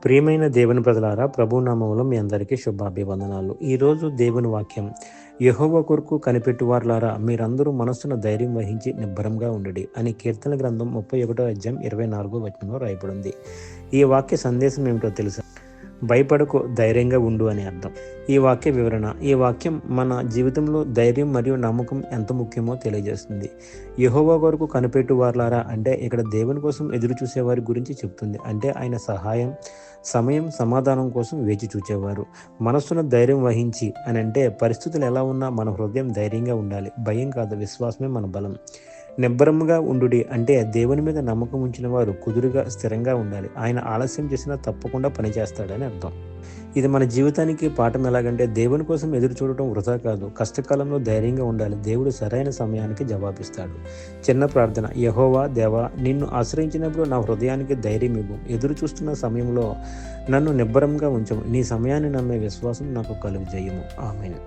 ప్రియమైన దేవుని ప్రజలారా, ప్రభు నామములో మీ అందరికీ శుభాభివందనాలు. ఈరోజు దేవుని వాక్యం, యెహోవా కొరకు కనిపెట్టువారులారా, మీరందరూ మనస్సున ధైర్యం వహించి నిబ్బరంగా ఉండుడి అని కీర్తన గ్రంథం 31వ అధ్యాయం 24వ వచనంలో రాయబడింది. ఈ వాక్య సందేశం ఏమిటో తెలుసా? భయపడకు, ధైర్యంగా ఉండు అని అర్థం. ఈ వాక్య వివరణ, ఈ వాక్యం మన జీవితంలో ధైర్యం మరియు నమ్మకం ఎంత ముఖ్యమో తెలియజేస్తుంది. యెహోవా కొరకు కనిపెట్టువారులారా అంటే ఇక్కడ దేవుని కోసం ఎదురు చూసేవారి గురించి చెప్తుంది. అంటే ఆయన సహాయం, సమయం, సమాధానం కోసం వేచి చూచేవారు. మనస్సున ధైర్యం వహించి అని అంటే పరిస్థితులు ఎలా ఉన్నా మన హృదయం ధైర్యంగా ఉండాలి. భయం కాదు, విశ్వాసమే మన బలం. నిబ్బరంగా ఉండుడి అంటే దేవుని మీద నమ్మకం ఉంచిన వారు కుదురుగా, స్థిరంగా ఉండాలి. ఆయన ఆలస్యం చేసినా తప్పకుండా పనిచేస్తాడని అర్థం. ఇది మన జీవితానికి పాఠం. ఎలాగంటే దేవుని కోసం ఎదురు చూడటం వృధా కాదు. కష్టకాలంలో ధైర్యంగా ఉండాలి. దేవుడు సరైన సమయానికి జవాబిస్తాడు. చిన్న ప్రార్థన. యెహోవా దేవా, నిన్ను ఆశ్రయించినప్పుడు నా హృదయానికి ధైర్యం ఇవ్వు. ఎదురు చూస్తున్న సమయంలో నన్ను నిబ్బరంగా ఉంచము. నీ సమయాన్ని నమ్మే విశ్వాసం నాకు కలుగజేయము. ఆమేన్.